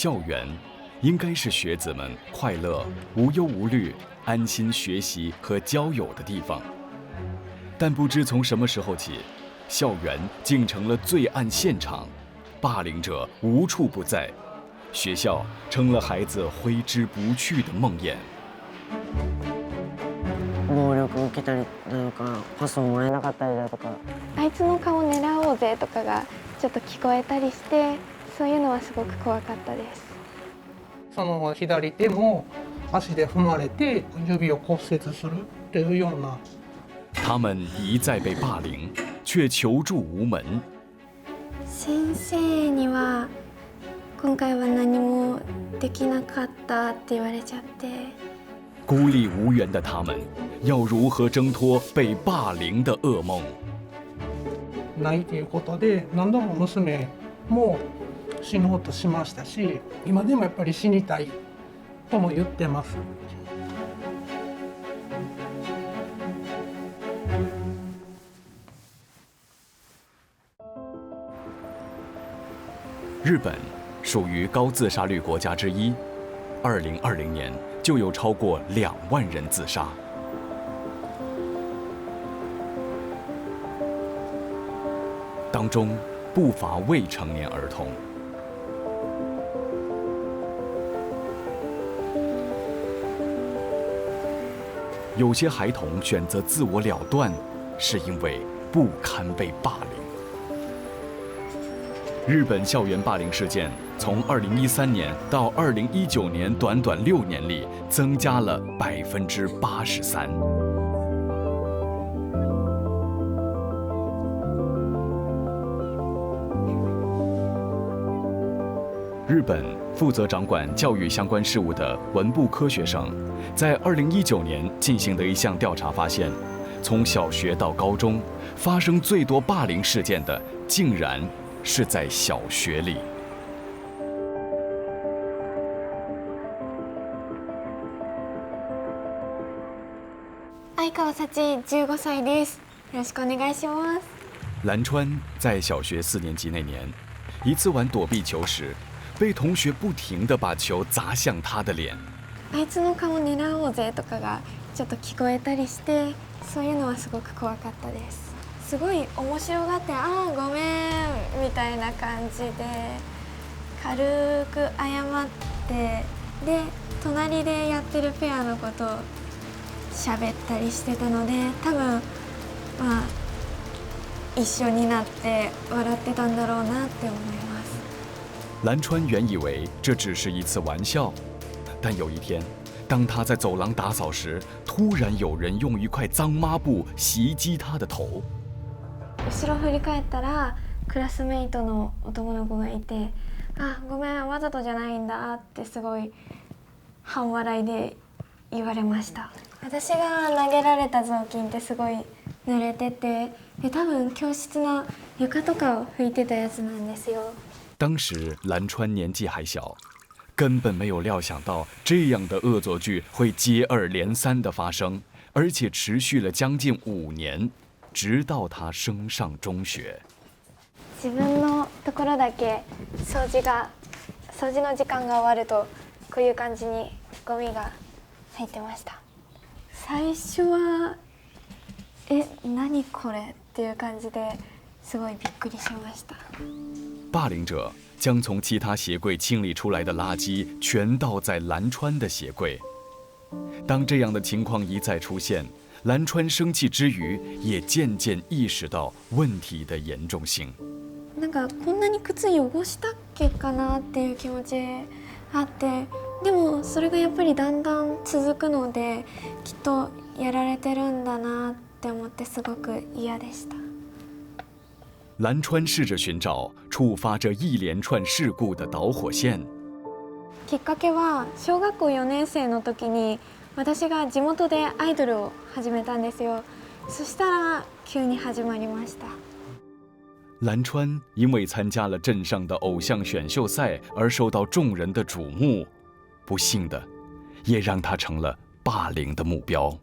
校园应该是学子们快乐、无忧无虑、安心学习和交友的地方。但不知从什么时候起，校园竟成了罪案现场，霸凌者无处不在，学校成了孩子挥之不去的梦魇。暴力受けたりなのか、パスももらえなかったりだとか。あいつの顔狙おうぜとかがちょっと聞こえたりして、そういうのはすごく怖かったです。その左手も足で踏まれて指を骨折するっていうような。他们一再被霸凌，却求助无门。先生には今回は何もできなかったって言われちゃって。孤立无援的他们，要如何挣脱被霸凌的噩梦？ないということで、何度も娘も死のうとしましたし、今でもやっぱり死にたいとも言ってます。日本属于高自杀率国家之一，2020年就有超过2万人自杀。当中不乏未成年儿童。有些孩童选择自我了断，是因为不堪被霸凌。日本校园霸凌事件从2013年到2019年短短6年里增加了83%。日本负责掌管教育相关事务的文部科学省，在2019年进行的一项调查发现，从小学到高中，发生最多霸凌事件的，竟然是在小学里。相川幸15歳です。よろしくお願いします。兰川在小学4年级那年，一次玩躲避球时，被同学不停地把球砸向他的脸。あいつの顔狙おうぜとかがちょっと聞こえたりして、そういうのはすごく怖かったです。すごい面白がって「ああごめん」みたいな感じで軽く謝って、で隣でやってるペアのことを喋ったりしてたので、多分まあ一緒になって笑ってたんだろうなって思います。兰川原以为这只是一次玩笑，但有一天，当他在走廊打扫时，突然有人用一块脏抹布袭击他的头。後ろ振り返ったらクラスメイトの男の子がいて「あごめんわざとじゃないんだ」ってすごい半笑いで言われました。私が投げられた雑巾ってすごい濡れてて、で多分教室の床とかを拭いてたやつなんですよ。当时兰川年纪还小，根本没有料想到这样的恶作剧会接二连三的发生，而且持续了将近5年。直到他升上中学。自分のところだけ掃除の時間が終わるとこういう感じにゴミが入ってました。最初は何これっていう感じですごいびっくりしました。霸凌者将从其他鞋柜清理出来的垃圾全倒在兰川的鞋柜。当这样的情况一再出现，兰川生气之余，也渐渐意识到问题的严重性。なんかこんなに靴汚したっけかなっていう気持ちあって、でもそれがやっぱりだんだん続くので、きっとやられてるんだなって思ってすごく嫌でした。兰川试着寻找触发这一连串事故的导火线。きっかけは小学校4年生の時に。私が地元でアイドルを始めたんですよ。そしたら急に始まりました。兰川因为参加了镇上的偶像选秀赛而受到众人的瞩目，不幸的，也让他成了霸凌的目标。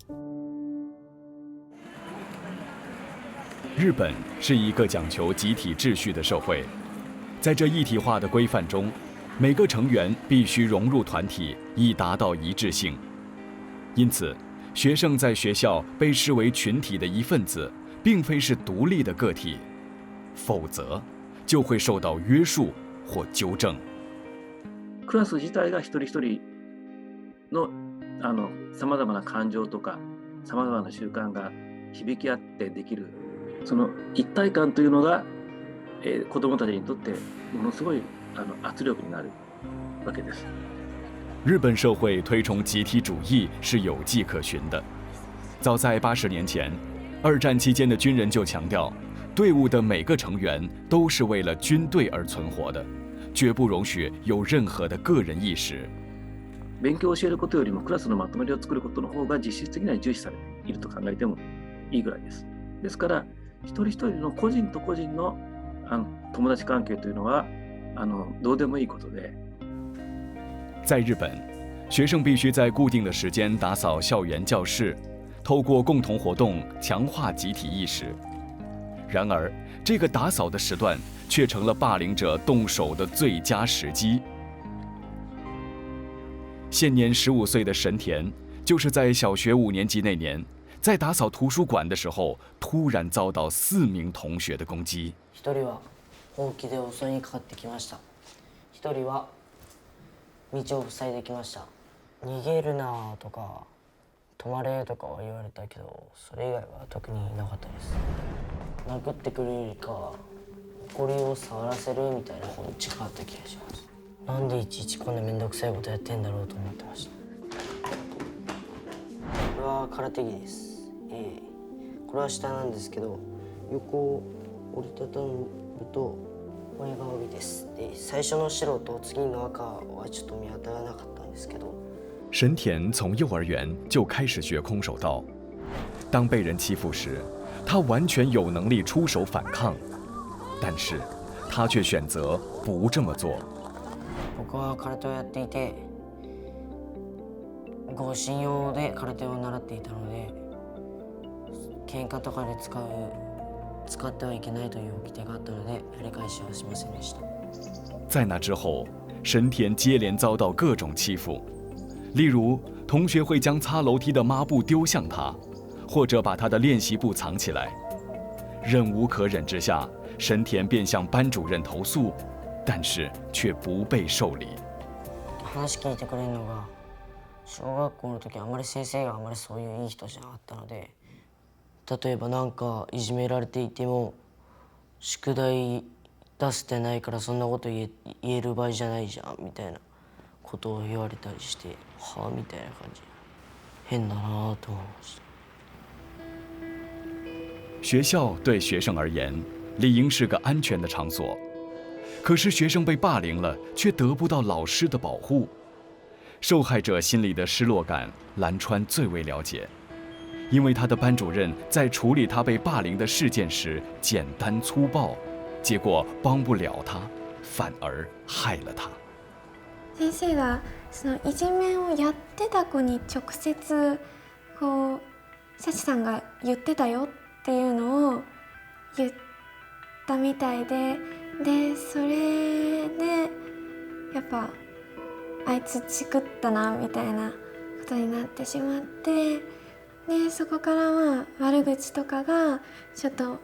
日本是一个讲求集体秩序的社会，在这一体化的规范中，每个成员必须融入团体，以达到一致性。因此，学生在学校被视为群体的一份子，并非是独立的个体，否则就会受到约束或纠正。クラス自体が一人一人のさまざまな感情とかさまざまな習慣が響き合ってできるその一体感というのが、子どもたちにとってものすごい圧力になるわけです。日本社会推崇集体主义是有迹可循的。早在80年前，二战期间的军人就强调，队伍的每个成员都是为了军队而存活的，绝不容许有任何的个人意识。勉強を教えることよりもクラスのまとまりを作ることの方が実質的には重視されていると考えてもいいぐらいです。ですから一人一人の個人と個人の友達関係というのはどうでもいいことで。在日本，学生必须在固定的时间打扫校园教室，透过共同活动强化集体意识。然而，这个打扫的时段却成了霸凌者动手的最佳时机。现年15岁的神田，就是在小学5年级那年，在打扫图书馆的时候，突然遭到4名同学的攻击。一人は本気で襲いにかかってきました。一人は道を塞いできました。逃げるなとか止まれとかは言われたけど、それ以外は特になかったです。殴ってくるよりか怒りを触らせるみたいな方に近かった気がします。なんでいちいちこんな面倒くさいことやってんだろうと思ってました。これは空手着です。これは下なんですけど、横を折りたたむと親が帯です。最初の白と次の赤はちょっと見当たらなかったんですけど。神田从幼儿园就开始学空手道，当被人欺负时，他完全有能力出手反抗，但是他却选择不这么做。僕は空手をやっていて、護身用で空手を習っていたので、喧嘩とかで使ってはいけないという掟があったので、やり返しはしませんでした。在那之后，神田接连遭到各种欺负，例如同学会将擦楼梯的抹布丢向他，或者把他的练习簿藏起来。忍无可忍之下，神田便向班主任投诉，但是却不被受理。話聞いてくれるのが、小学校の時あまり先生があまりそういういい人じゃなかったので、例えばなんかいじめられていても、宿題出せてないからそんなこと言える場合じゃないじゃんみたいなことを言われたりして、はあみたいな感じ。変だなと思いました。学校对学生而言，理应是个安全的场所。可是学生被霸凌了，却得不到老师的保护。受害者心里的失落感，蓝川最为了解，因为他的班主任在处理他被霸凌的事件时简单粗暴，结果帮不了他，反而害了他。先生がそのいじめをやってた子に直接こうシャチさんが言ってたよっていうのを言ったみたいで、それでやっぱあいつチクったなみたいなことになってしまって、でそこから悪口とかがちょっと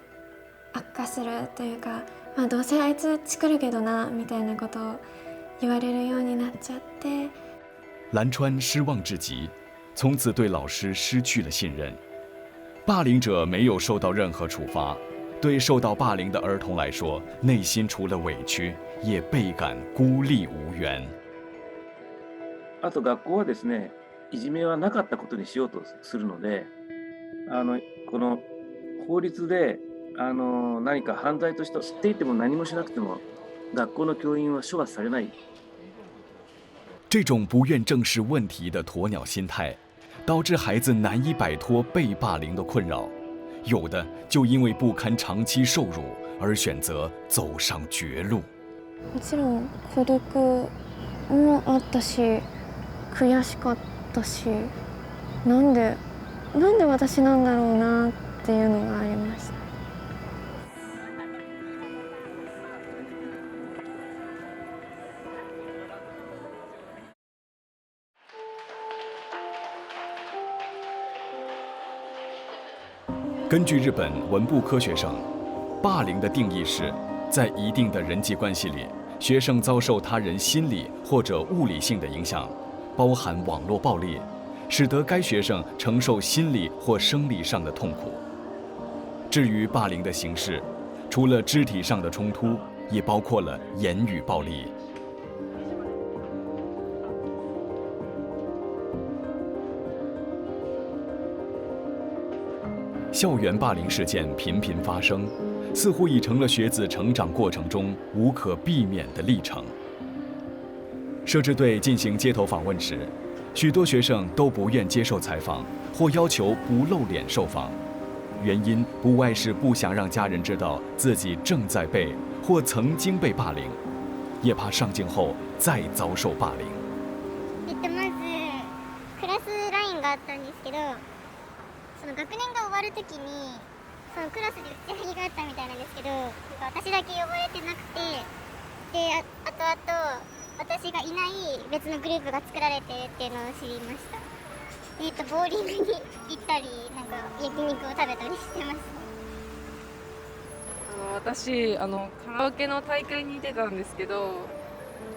悪化するというか、どうせあいつチクるけどなみたいなことを言われるようになっちゃって。蓝川失望至极，从此对老师失去了信任。霸凌者没有受到任何处罚，对受到霸凌的儿童来说，内心除了委屈，也倍感孤立无援。あと学校はですね、いじめはなかったことにしようとするので、この法律で何か犯罪として知っていても何もしなくても学校の教員は処罰されない。这种不愿正视问题的鸵鸟心态，导致孩子难以摆脱被霸凌的困扰，有的就因为不堪长期受辱而选择走上绝路。もちろん孤独もあったし、悔しかったし、なんで私なんだろうなっていうのがありました。根据日本文部科学省，霸凌的定义是，在一定的人际关系里，学生遭受他人心理或者物理性的影响，包含网络暴力，使得该学生承受心理或生理上的痛苦。至于霸凌的形式，除了肢体上的冲突，也包括了言语暴力。校园霸凌事件频频发生，似乎已成了学子成长过程中无可避免的历程。摄制队进行街头访问时，许多学生都不愿接受采访，或要求不露脸受访，原因不外是不想让家人知道自己正在被或曾经被霸凌，也怕上镜后再遭受霸凌。まずクラスラインがあったんですけど、その学年が終わる時にそのクラスで打ち上げがあったみたいなんですけど、私だけ呼ばれてなくて、で後々私がいない別のグループが作られてるっていうのを知りました。ボーリングに行ったり、なんか焼肉を食べたりしてます。私カラオケの大会に出たんですけど、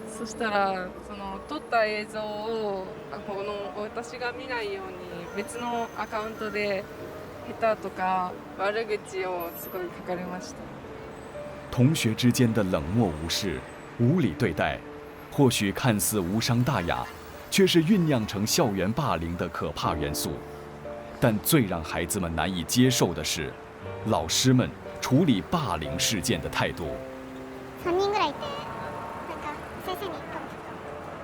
そしたらその撮った映像を私が見ないように別のアカウントで下手とか悪口をすごい書かれました。同学之间的冷漠无视、无理对待，或许看似无伤大雅，却是酝酿成校园霸凌的可怕元素。但最让孩子们难以接受的是，老师们处理霸凌事件的态度。3人ぐらいいて、なんか先生に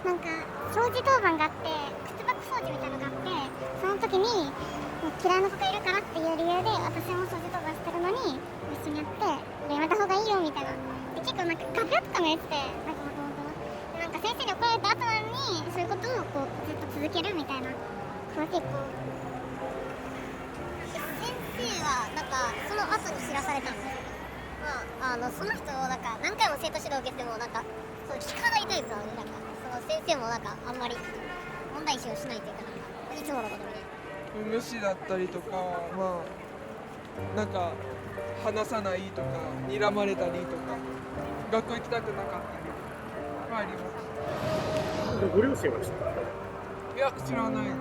なんか掃除当番があって、靴箱掃除みたいなのがあって、その時に嫌いな子がいるからっていう理由で私も掃除当番してるのに一緒にやって、やめた方がいいよみたいな。で結構なんか楽屋とかもやってて、なんか先生に怒られた後なのにそういうことをこうずっと続けるみたいな。結構先生はなんかその後に知らされたんですよ。その人をなんか何回も生徒指導を受けてもなんかそう聞かないというか、なんかその先生もなんかあんまり問題視をしないというか、なんかいつものことみたいな。無視だったりとか、なんか話さないとか、睨まれたりとか、学校行きたくなかったりあります。ご両親は知ってた？いや、知らないの。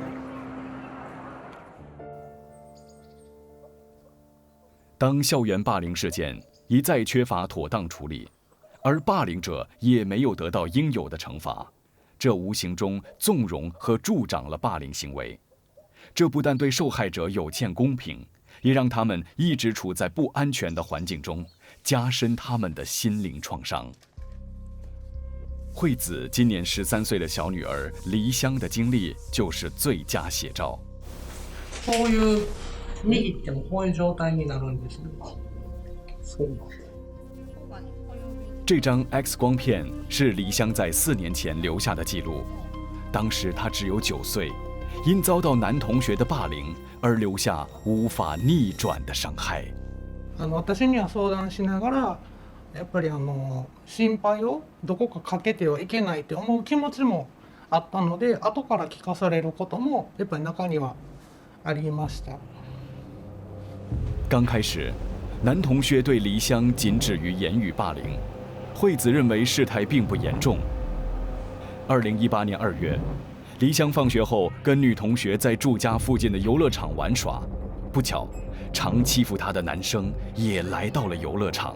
当校园霸凌事件一再缺乏妥当处理，而霸凌者也没有得到应有的惩罚，这无形中纵容和助长了霸凌行为。这不但对受害者有欠公平，也让他们一直处在不安全的环境中，加深他们的心灵创伤。惠子今年13岁的小女儿离乡的经历就是最佳写照。こういう握ってもこういう状態になるんですね。そうなんだ。这张 X 光片是黎香在4年前留下的记录，当时她只有9岁，因遭到男同学的霸凌而留下无法逆转的伤害。私には相談しながら、やっぱり心配をどこかかけてはいけないって思う気持ちもあったので、後から聞かされることもやっぱり中にはありました。刚开始，男同学对黎香仅止于言语霸凌，惠子认为事态并不严重。2018年2月，黎香放学后跟女同学在住家附近的游乐场玩耍，不巧，常欺负她的男生也来到了游乐场。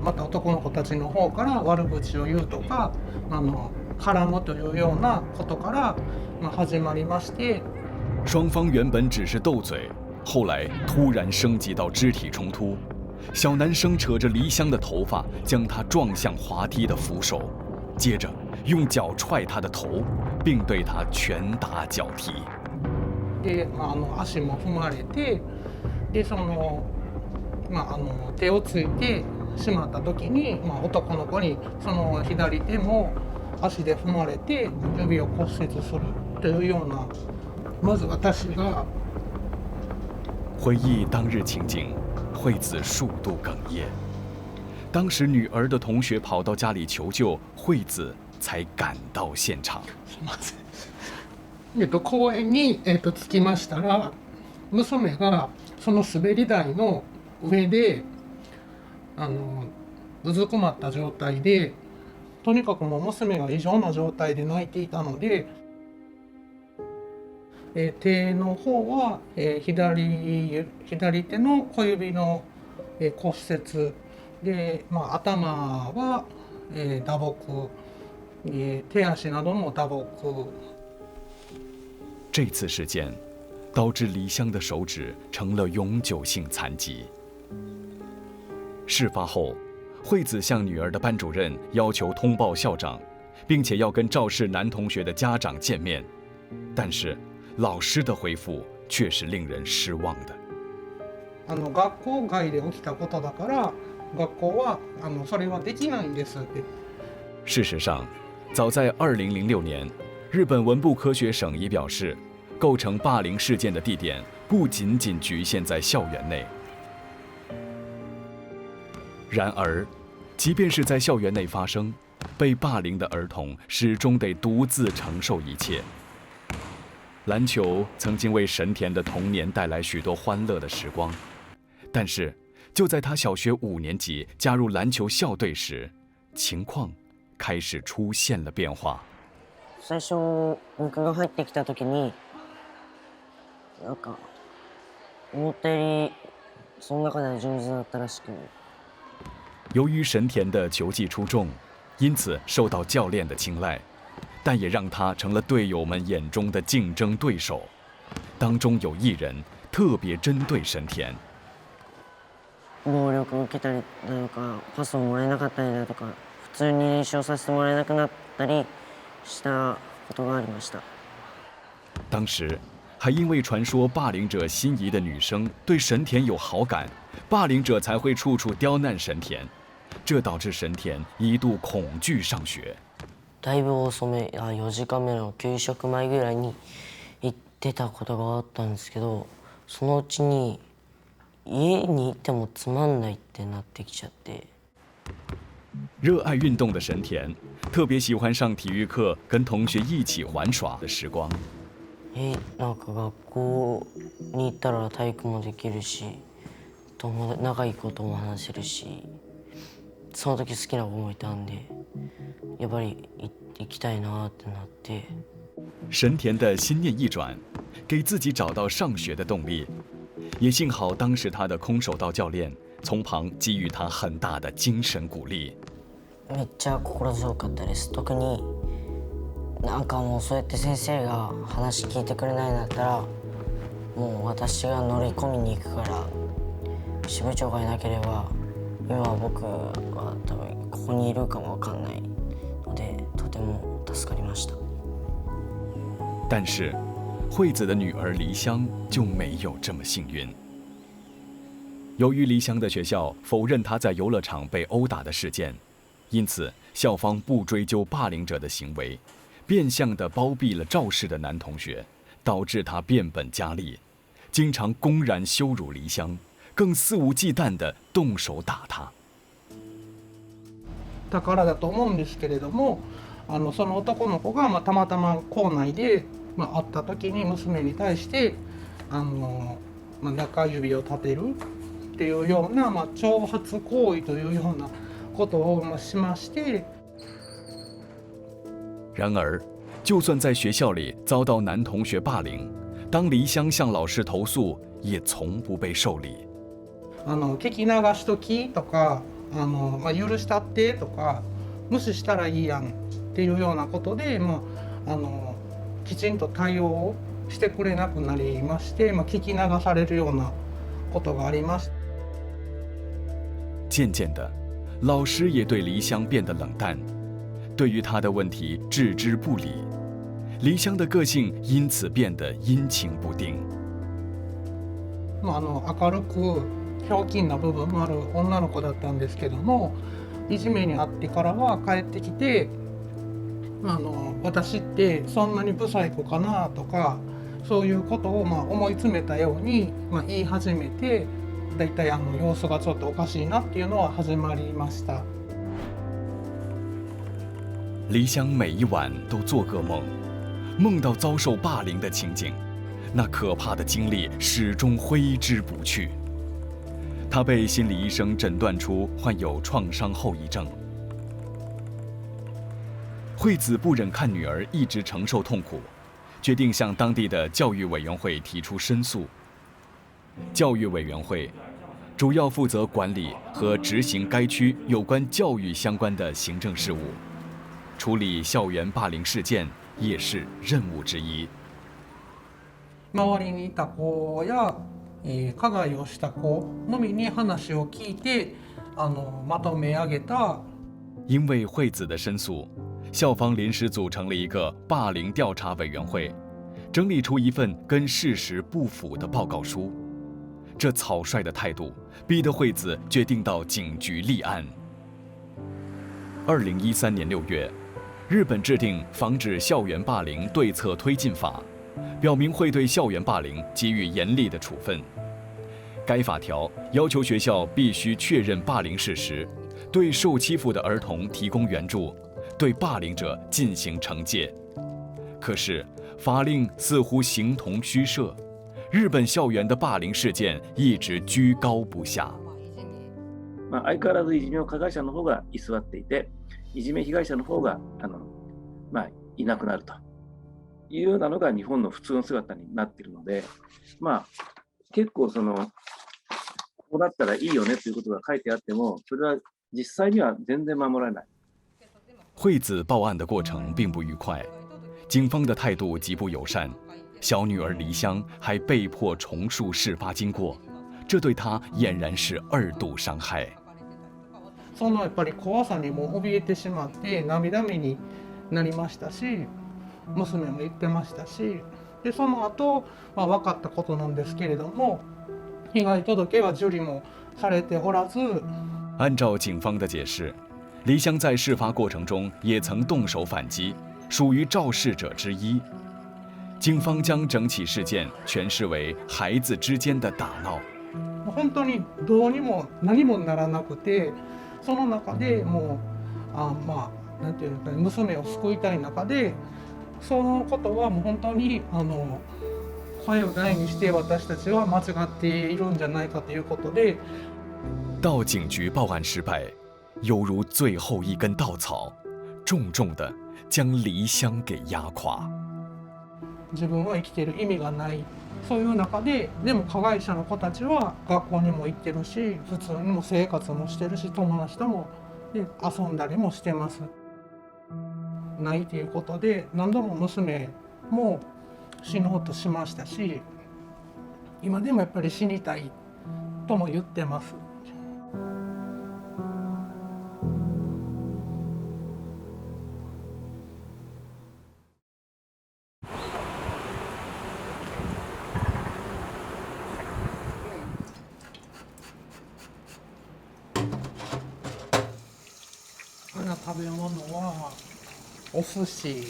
また男の子たちの方から悪口を言うとか、絡むというようなことから始まりまして。双方原本只是斗嘴，后来突然升级到肢体冲突。小男生扯着黎香的头发，将她撞向滑梯的扶手，接着用脚踹她的头，并对她拳打脚踢。で、足も踏まれて、で手をついてしまった時に、男の子にその左手も足で踏まれて指を骨折するというような。まず私が回忆当日情景，惠子数度哽咽。当时女儿的同学跑到家里求救，惠子才赶到现场。すいません。公園に、着きましたら、娘がその滑り台の上でうずくまった状態で、とにかくもう娘が異常な状態で泣いていたので、手の方は、左手の小指の、骨折で、頭は、打撲、手足なども打撲。这次事件导致李湘的手指成了永久性残疾。事发后，惠子向女儿的班主任要求通报校长，并且要跟肇事男同学的家长见面，但是老师的回复却是令人失望的。学校外で起きたことだから、学校はそれはできないんですって。事实上，早在2006年，日本文部科学省已表示，构成霸凌事件的地点不仅仅局限在校园内。然而，即便是在校园内发生，被霸凌的儿童始终得独自承受一切。篮球曾经为神田的童年带来许多欢乐的时光，但是就在他小学5年级加入篮球校队时，情况开始出现了变化。最初僕が入ってきた時に、なんか思ったよりその中では上手だったらしく。由于神田的球技出众，因此受到教练的青睐，但也让他成了队友们眼中的竞争对手。当中有一人特别针对神田。暴力を受けたりだとか、パスをもらえなかったりだとか、普通に練習をさせてもらえなくなったりしたことがありました。当时还因为传说霸凌者心仪的女生对神田有好感，霸凌者才会处处刁难神田，这导致神田一度恐惧上学。だいぶ遅め、4時間目の給食前ぐらいに行ってたことがあったんですけど、そのうちに家にいてもつまんないってなってきちゃって。热爱运动的神田特别喜欢上体育课，跟同学一起玩耍的时光。なんか学校に行ったら体育もできるし、仲いい子とも話せるし、その時好きな子もいたんで、やっぱり行きたいなってなって。神田的心念一转，给自己找到上学的动力。也幸好当时他的空手道教练从旁给予他很大的精神鼓励。めっちゃ心強かったです。特になんかもうそうやって先生が話聞いてくれないんだったら、もう私が乗り込みに行くから、支部長がいなければ今僕は多分ここにいるかもわかんないので、とても助かりました。但是惠子的女儿梨香就没有这么幸运。由于梨香的学校否认她在游乐场被殴打的事件，因此校方不追究霸凌者的行为，变相地包庇了肇事的男同学，导致他变本加厉，经常公然羞辱梨香，更肆无忌惮地动手打他。だからだと思うんですけれども、その男の子がたまたま校内で会った時に娘に対して中指を立てるっていうような、挑発行為というようなことをしまして。然而，就算在学校里遭到男同学霸凌，当梨香向老师投诉，也从不被受理。聞き流しときとか、許したってとか、無視したらいいやんっていうようなことで、きちんと対応をしてくれなくなりまして、聞き流されるようなことがありました。渐渐的，老师也对梨香变得冷淡，对于她的问题置之不理。梨香的个性因此变得阴晴不定。明るくひょうきんな部分もある女の子だったんですけども、いじめにあってからは帰ってきて、私ってそんなに不細工かなとか、そういうことを思い詰めたように言い始めて、だいたい様子がちょっとおかしいなっていうのは始まりました。梨香每一晚都做噩梦，梦到遭受霸凌的情景，那可怕的经历始终挥之不去。他被心理医生诊断出患有创伤后遗症。惠子不忍看女儿一直承受痛苦，决定向当地的教育委员会提出申诉。教育委员会主要负责管理和执行该区有关教育相关的行政事务，处理校园霸凌事件也是任务之一。周りにいた子や、加害をした子のみに話を聞いてまとめ上げた。因为惠子的申诉，校方临时组成了一个霸凌调查委员会，整理出一份跟事实不符的报告书。这草率的态度逼得惠子决定到警局立案。2013年6月，日本制定《防止校园霸凌对策推进法》，表明会对校园霸凌给予严厉的处分。该法条要求学校必须确认霸凌事实，对受欺负的儿童提供援助，对霸凌者进行惩戒。可是法令似乎形同虚设，日本校园的霸凌事件一直居高不下。相変わらずいじめの加害者の方が居座っていて、いじめ被害者の方がいなくなるというようなのが日本の普通の姿になっているので、結構こうだったらいいよねということが書いてあっても、それは実際には全然守られない。惠子报案的过程并不愉快，警方的态度极不友善，小女儿梨香还被迫重述事发经过，这对她俨然是2度伤害。やっぱり怖さにも怯えてしまって涙目になりましたし、娘も言ってましたし、でその後、分かったことなんですけれども、被害届は受理もされておらず。按照警方的解释，梨香在事发过程中也曾动手反击，属于肇事者之一。警方将整起事件诠释为孩子之间的打闹。本当にどうにも何もならなくて、その中でもうなんていうのか、娘を救いたい中で、そのことはもう本当に声を大にして私たちは間違っているんじゃないかということで。到警局报案失败，犹如最后一根稻草，重重地将梨香给压垮。自分は生きている意味がない、そういう中で、でも加害者の子たちは学校にも行ってるし、普通にも生活もしてるし、友達とも遊んだりもしてます。ないということで、何度も娘も死のうとしましたし、今でもやっぱり死にたいとも言ってます。食べ物はお寿司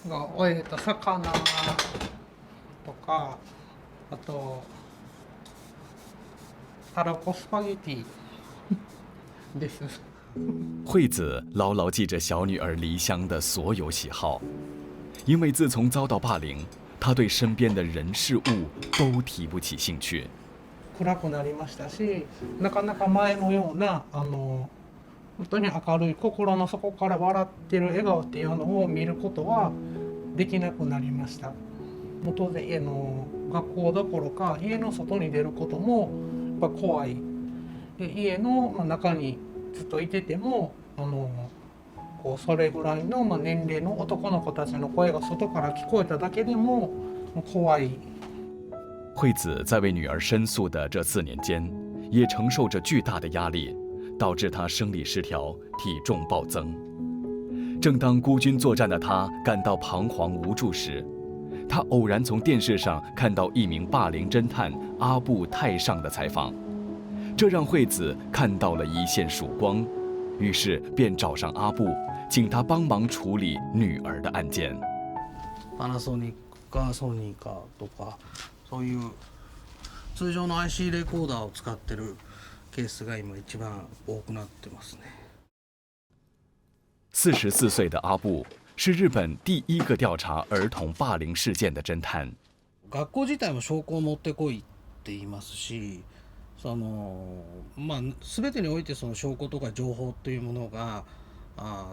が魚とか、あとたらこスパゲティです。惠子牢牢记着小女儿梨香的所有喜好，因为自从遭到霸凌，她对身边的人事物都提不起兴趣。暗くなりましたし、なかなか前のような本当に明るい心の底から笑ってる笑顔っていうのを見ることはできなくなりました。当然家の学校どころか家の外に出ることもやっぱ怖い。で家の中にずっといててもそれぐらいの年齢の男の子たちの声が外から聞こえただけでも怖い。惠子在为女儿申诉的这4年间，也承受着巨大的压力，导致她生理失调，体重暴增。正当孤军作战的她感到彷徨无助时，她偶然从电视上看到一名霸凌侦探阿布泰上的采访，这让惠子看到了一线曙光，于是便找上阿布，请他帮忙处理女儿的案件。パナソニックかソニーかとか、そういう通常の IC レコーダーを使ってるケースが今一番多くなってますね。44岁的阿布是日本第一个调查儿童霸凌事件的侦探。学校自体も証拠を持ってこいって言いますし、全てにおいてその証拠とか情報というものが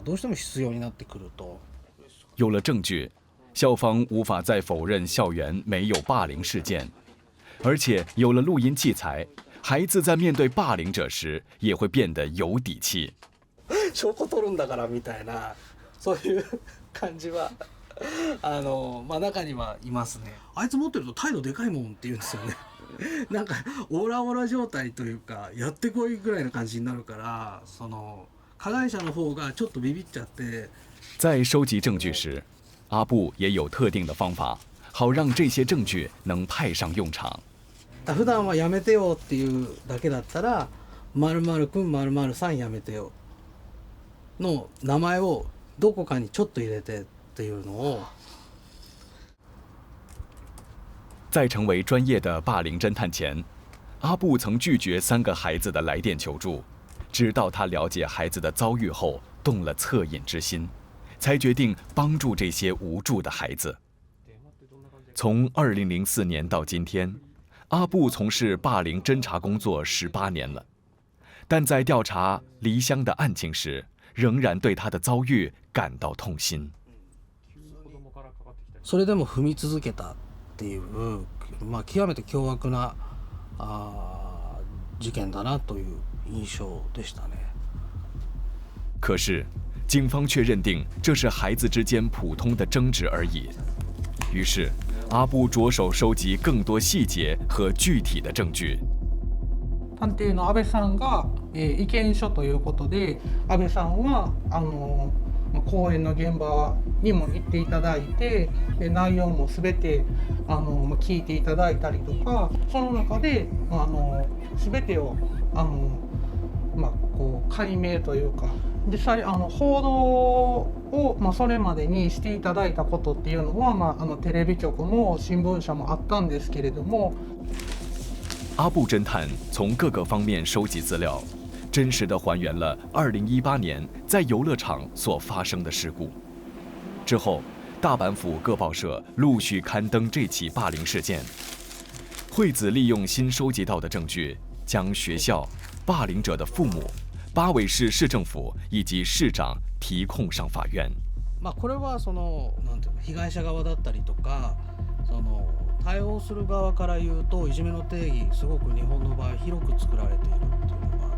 どうしても必要になってくると。有了证据，校方无法再否认校园没有霸凌事件，而且有了录音器材，孩子在面对霸凌者时也会变得有底气。証拠取るんだからみたいな、そういう感じは中にはいますね。あいつ持ってると態度でかいもんって言うんですよね。なんかオラオラ状態というか、やってこいぐらいの感じになるから、加害者の方がちょっとビビっちゃって。在收集证据时，阿布也有特定的方法，好让这些证据能派上用场。普段はやめてよっていうだけだったら、〇〇くん〇〇さんやめてよの名前をどこかにちょっと入れてっていうのを。在成为专业的霸凌侦探前，阿布曾拒绝3个孩子的来电求助，直到他了解孩子的遭遇后，动了恻隐之心，才决定帮助这些无助的孩子。从2004年到今天，阿布从事霸凌侦查工作18年了，但在调查梨香的案情时，仍然对他的遭遇感到痛心。それでも踏み続けたっていう、極めて凶悪な事件だなという印象でしたね。可是，警方却认定这是孩子之间普通的争执而已。于是，阿布着手收集更多细节和具体的证据。探偵の安倍さんが、意見書ということで、安倍さんは公演の現場にも行っていただいて、内容も全て聞いていただいたりとか、その中で全てをこう解明というか、実際報道を、それまでにしていただいたことっていうのは、テレビ局も新聞社もあったんですけれども。阿布侦探从各个方面收集资料，真实地还原了2018年在游乐场所发生的事故。之后，大阪府各报社陆续刊登这起霸凌事件。惠子利用新收集到的证据，将学校、霸凌者的父母、八尾市市政府以及市长提控上法院。これはなんていうか、被害者側だったりとか、対応する側から言うと、いじめの定義すごく日本の場合広く作られているっていうのが。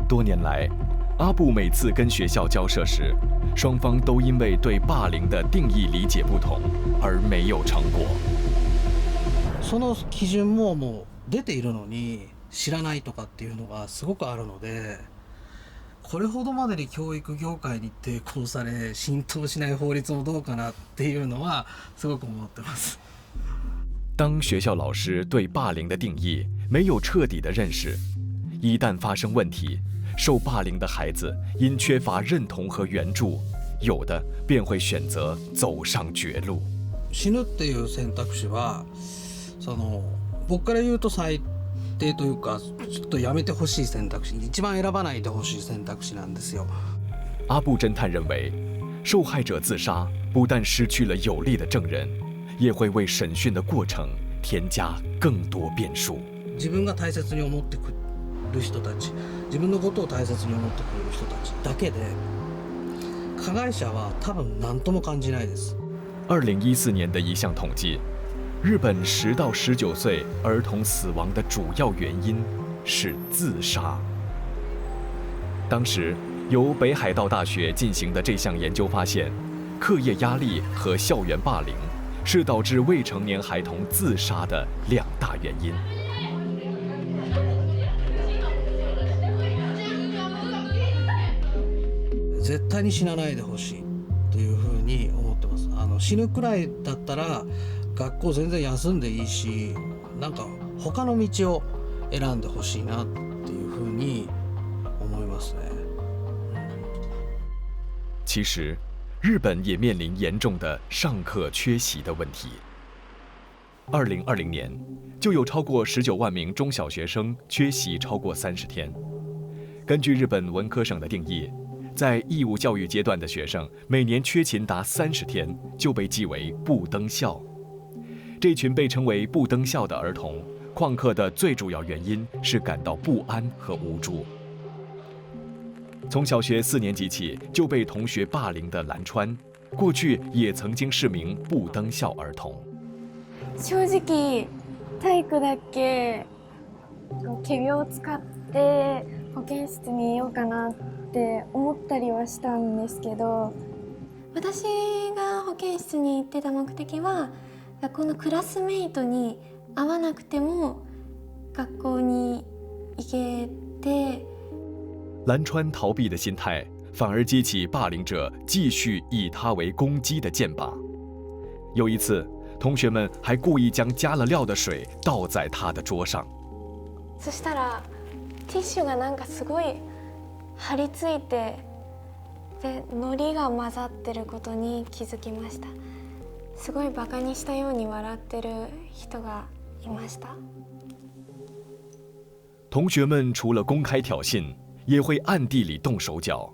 多年来，阿布每次跟学校交涉时，双方都因为对霸凌的定义理解不同而没有成果。その基準ももう出ているのに知らないとかっていうのがすごくあるので、これほどまでに教育業界に抵抗され浸透しない法律もどうかなっていうのはすごく思ってます。当学校老师对霸凌的定义没有彻底的认识，一旦发生问题，受霸凌的孩子因缺乏认同和援助，有的便会选择走上绝路。死ぬっていう選択肢は、僕から言うと最低というか、ちょっとやめてほしい選択肢、一番選ばないでほしい選択肢なんですよ。阿布侦探认为，受害者自杀不但失去了有力的证人，也会为审讯的过程添加更多变数。自分が大切に思ってくる人たち、自分のことを大切に思ってくれる人たちだけで、加害者は多分何とも感じないです。2014年的一项统计，日本10到19岁儿童死亡的主要原因是自杀。当时由北海道大学进行的这项研究发现，课业压力和校园霸凌是导致未成年孩童自杀的2大原因。絶対に死なないでほしいというふうに思ってます。死ぬくらいだったら学校全然休んでいいし、なんか他の道を選んでほしいなっていうふうに思いますね。其实，日本也面临严重的上课缺席的问题。2020年，就有超过19万名中小学生缺席超过30天。根据日本文科省的定义，在义务教育阶段的学生每年缺勤达30天，就被记为不登校。这群被称为不登校的儿童，旷课的最主要原因是感到不安和无助。从小学4年级起就被同学霸凌的蓝川，过去也曾经是名不登校儿童。正直体育だけ仮病を使って保健室にいようかなって思ったりはしたんですけど、私が保健室に行ってた目的は学校のクラスメイトに会わなくても学校に行けて。蓝川逃避的心态，反而激起霸凌者继续以他为攻击的箭靶。有一次，同学们还故意将加了料的水倒在他的桌上。そしたらティッシュがなんかすごい張り付いて、で海苔が混ざってることに気づきました。すごいバカにしたように笑ってる人がいました。同学们除了公开挑衅，也会暗地里动手脚。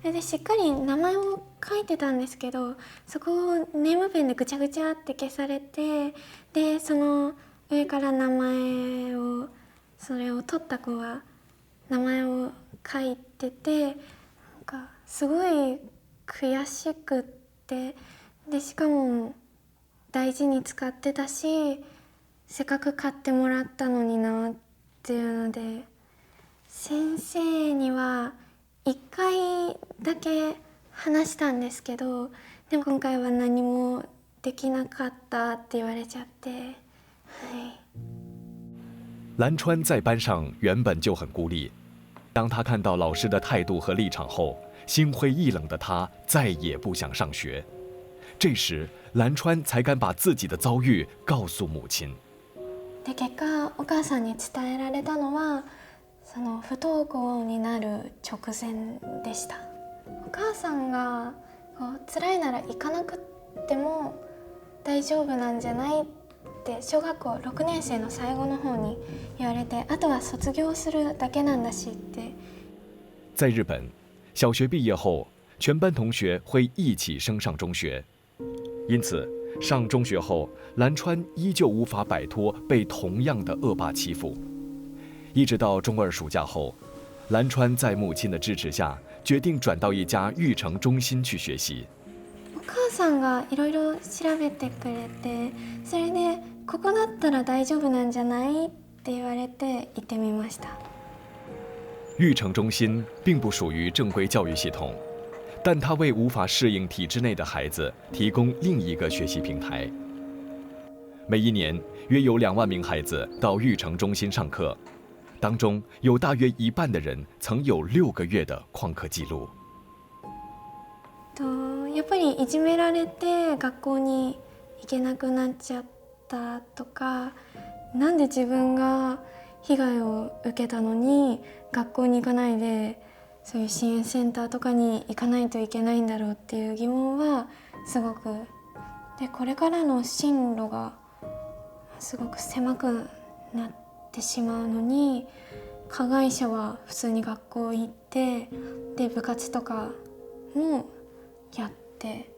それでしっかり名前を書いてたんですけど、そこをネームペンでぐちゃぐちゃって消されて、でその上から名前を、それを取った子は名前を書いてて、なんかすごい悔しくって、でしかも大事に使ってたし、せっかく買ってもらったのになっていうので、先生には1回だけ話したんですけど、でも今回は何もできなかったって言われちゃって。はい。蓝川在班上原本就很孤立，当他看到老师的态度和立场后，心灰意冷的他再也不想上学。这时，蓝川才敢把自己的遭遇告诉母亲。で結果お母さんに伝えられたのは、その不登校になる直前でした。お母さんが辛いなら行かなくても大丈夫なんじゃないって小学校6年生の最後の方に言われて、あとは卒業するだけなんだしって。在日本，小学毕业后，全班同学会一起升上中学，因此上中学后，蓝川依旧无法摆脱被同样的恶霸欺负。一直到中2暑假后，蓝川在母亲的支持下，决定转到一家育成中心去学习。お母さんがいろいろ調べてくれて、それでここだったら大丈夫なんじゃないって言われて行ってみました。育成中心并不属于正规教育系统，但它为无法适应体制内的孩子提供另一个学习平台。每一年约有2万名孩子到育成中心上课，当中有大约1半的人曾有6个月的旷课记录。やっぱりいじめられて学校に行けなくなっちゃったとか、なんで自分が被害を受けたのに学校に行かないでそういう支援センターとかに行かないといけないんだろうっていう疑問はすごく、でこれからの進路がすごく狭くなってしまうのに、加害者は普通に学校行って、で部活とかもやって。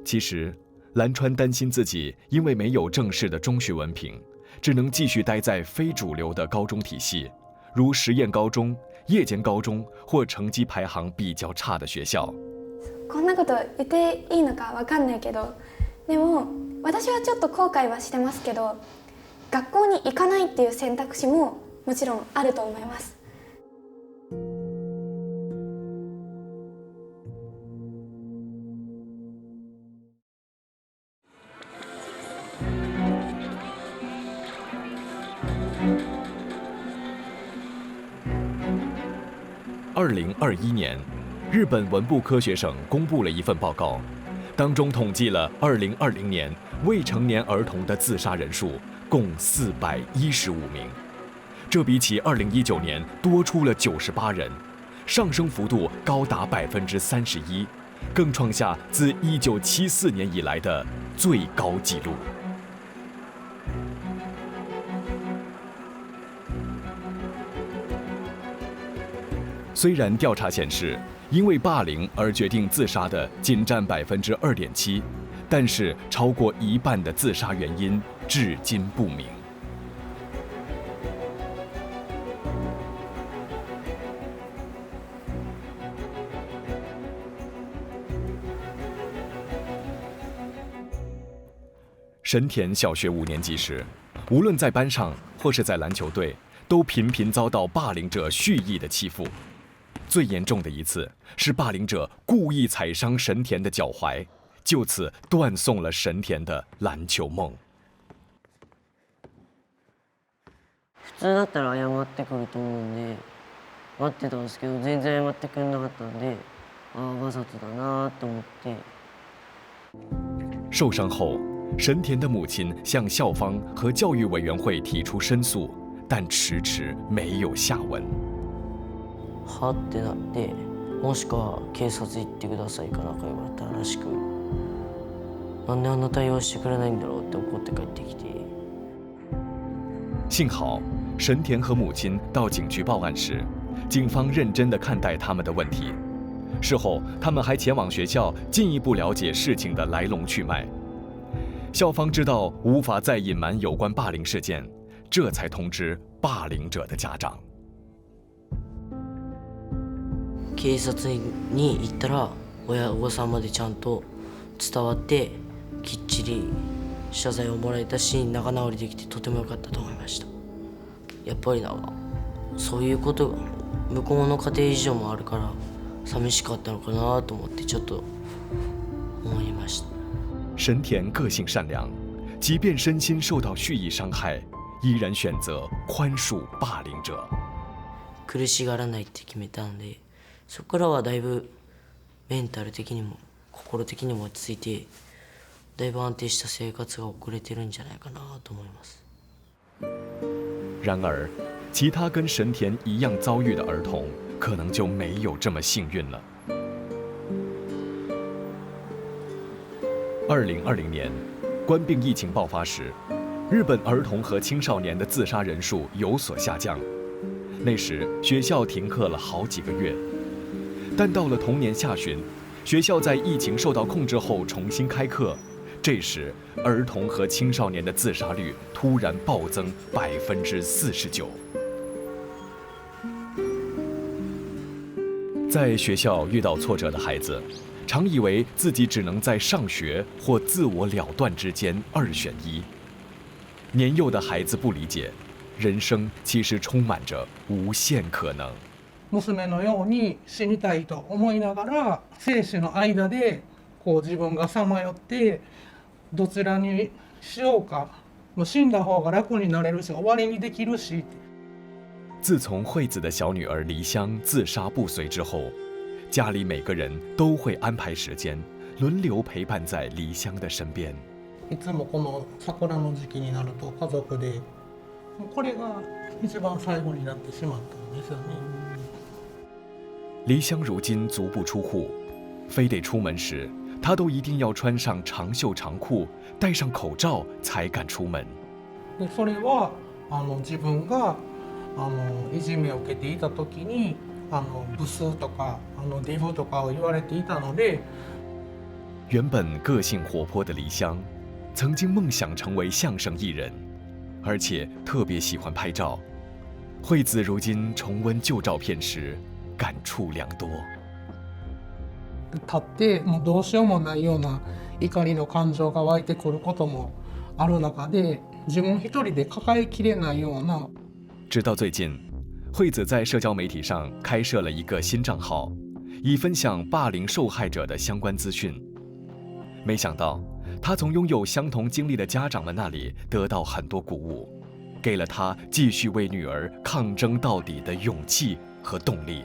其实，蓝川担心自己因为没有正式的中学文凭，只能继续待在非主流的高中体系，如实验高中、夜间高中或成绩排行比较差的学校。こんなこと言っていいのかわかんないけど、でも私はちょっと後悔はしてますけど、学校に行かないっていう選択肢ももちろんあると思います。2021年，日本文部科学省公布了一份报告，当中统计了2020年未成年儿童的自杀人数共415名，这比起2019年多出了98人，上升幅度高达31%，更创下自1974年以来的最高纪录。虽然调查显示，因为霸凌而决定自杀的仅占2.7%，但是超过一半的自杀原因至今不明。神田小学5年级时，无论在班上或是在篮球队，都频频遭到霸凌者蓄意的欺负。最严重的一次是霸凌者故意踩伤神田的脚踝，就此断送了神田的篮球梦。普通だったら謝ってくると思うんで待ってたんですけど、全然謝ってくれなかったんで、わざとだなと思って。受伤后，神田的母亲向校方和教育委员会提出申诉，但迟迟没有下文。はってなって、もしくは警察行ってくださいかなんか言われたらしく、なんであんな対応してくれないんだろうって怒って帰ってきて。幸好神田和母亲到警局报案时，警方认真地看待他们的问题。事后，他们还前往学校进一步了解事情的来龙去脉。校方知道无法再隐瞒有关霸凌事件，这才通知霸凌者的家长。警察に行ったら親御さんまでちゃんと伝わってきっちり謝罪をもらえたし、仲直りできてとても良かったと思いました。やっぱりなんかそういうことが向こうの家庭事情もあるから寂しかったのかなと思ってちょっと思いました。神田个性善良，即便身心受到蓄意伤害，依然选择宽恕霸凌者。苦しがらないって決めたんで、そこからはだいぶメンタル的にも心的にも落ち着いて、だいぶ安定した生活が送れてるんじゃないかなと思います。然而，其他跟神田一样遭遇的儿童，可能就没有这么幸运了。2020年，冠病疫情爆发时，日本儿童和青少年的自杀人数有所下降。那时学校停课了好几个月，但到了同年下旬，学校在疫情受到控制后重新开课。这时，儿童和青少年的自杀率突然暴增49%。在学校遇到挫折的孩子，常以为自己只能在上学或自我了断之间2选1。年幼的孩子不理解，人生其实充满着无限可能。娘のように死にたいと思いながら、生死の間でこう自分がさまよって、どちらにしようか、もう死んだ方が楽になれるし、終わりにできるし。自从惠子的小女儿梨香自杀不遂之后，家里每个人都会安排时间，轮流陪伴在梨香的身边。いつもこの桜の時期になると家族で、これが一番最後になってしまったんですよね。梨香如今足不出户，非得出门时，她都一定要穿上长袖长裤，戴上口罩才敢出门。でそれは自分がいじめを受けていた時にブスとかデブとかを言われていたので。原本个性活泼的梨香，曾经梦想成为相声艺人，而且特别喜欢拍照。惠子如今重温旧照片时，感触良多。立ってもうどうしようもないような怒りの感情が湧いてくることもある中で、自分一人で抱えきれないような。直到最近，惠子在社交媒体上开设了一个新账号，以分享霸凌受害者的相关资讯。没想到，她从拥有相同经历的家长们那里得到很多鼓舞，给了她继续为女儿抗争到底的勇气和动力。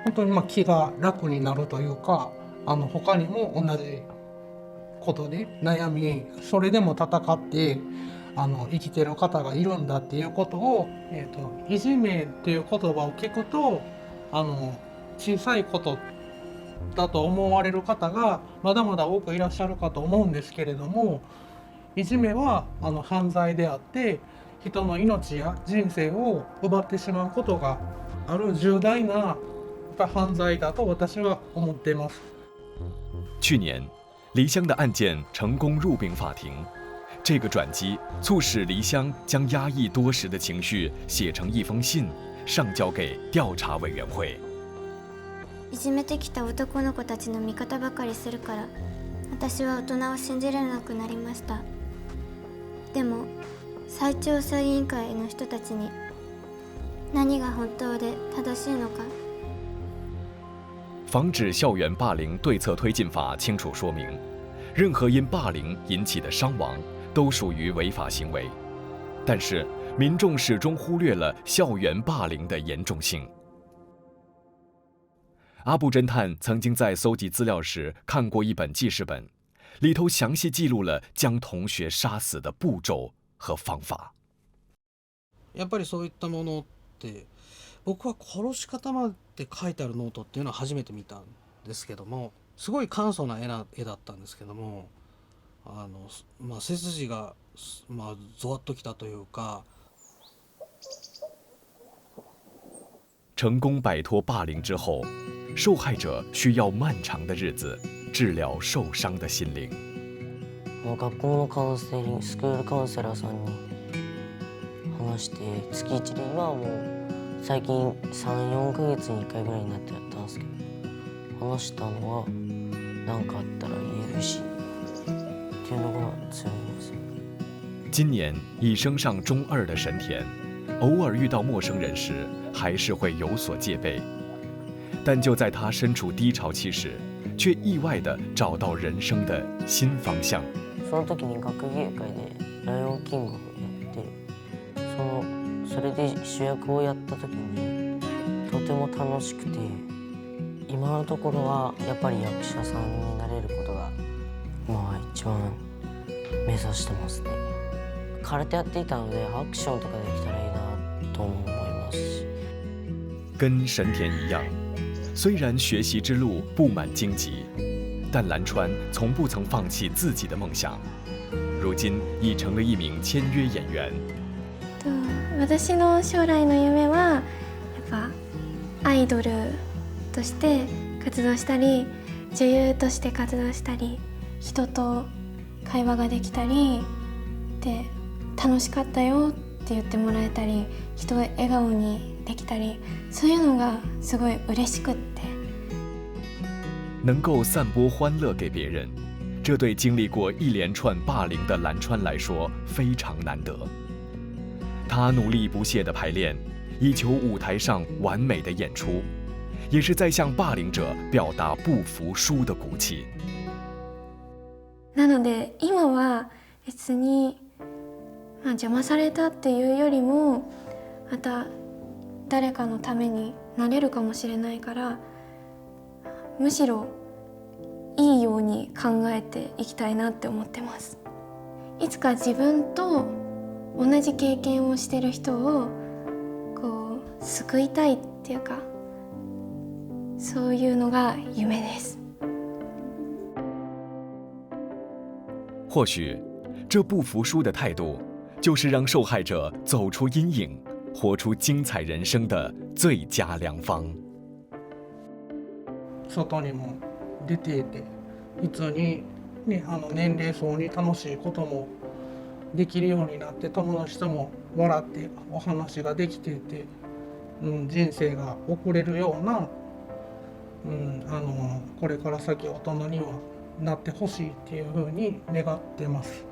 本当に気が楽になるというか、他にも同じことで悩み、それでも戦って生きてる方がいるんだっていうことを、いじめっていう言葉を聞くと小さいことだと思われる方がまだまだ多くいらっしゃるかと思うんですけれども、いじめは犯罪であって、人の命や人生を奪ってしまうことがある重大なぱり犯罪だと私は思っています。去年，黎香的案件成功入禀法庭，这个转机促使黎香将压抑多时的情绪写成一封信，上交给调查委员会。いじめてきた男の子たちの味方ばかりするから、私は大人を信じられなくなりました。でも再調査委員会の人たちに何が本当で正しいのか。防止校园霸凌对策推进法清楚说明，任何因霸凌引起的伤亡都属于违法行为，但是民众始终忽略了校园霸凌的严重性。阿布侦探曾经在搜集资料时看过一本记事本，里头详细记录了将同学杀死的步骤和方法。やっぱりそういったものって僕は殺し方まで書いてあるノートっていうのは初めて見たんですけども、すごい簡素な絵だったんですけども、背筋が、ゾワッときたというか。成功摆脱霸凌之後，受害者需要漫長的日子治療受傷的心靈。学校のカウンセリング、スクールカウンセラーさんに話して、月1で今はもう最近3、4ヶ月に1回ぐらいになってやったんですけど、話したのは何かあったら言えるしっていうのが強いです。今年已升上中2的神田，偶尔遇到陌生人时，还是会有所戒备。但就在他身处低潮期时，却意外地找到人生的新方向。その時に学芸会でライオンキングをやって、それで主役をやった時にとても楽しくて、今のところはやっぱり役者さんになれることが一番目指してますね。空手やっていたのでアクションとかできたらいいなとも思いますし。跟神田一样，虽然学习之路布满荆棘，但蓝川从不曾放弃自己的梦想。如今已成了一名签约演员。私の将来の夢はやっぱアイドルとして活動したり、女優として活動したり、人と会話ができたりで、楽しかったよって言ってもらえたり、人を笑顔にできたり，そういうのがすごい嬉しくって。能够散播欢乐给别人，这对经历过一连串霸凌的蓝川来说非常难得。他努力不懈地排练，以求舞台上完美的演出，也是在向霸凌者表达不服输的骨气。なので今は別に、邪魔されたっていうよりも、また誰かのためになれるかもしれないから、むしろいいように考えていきたいなって思ってます。いつか自分と同じ経験をしてる人をこう救いたいっていうか、そういうのが夢です。或许这不服输的态度，就是让受害者走出阴影，活出精彩人生的最佳良方。外にも出ていて、普通に、年齢層に楽しいこともできるようになって、友達とも笑ってお話ができていて、人生が送れるような、これから先大人にはなってほしいっていうふうに願ってます。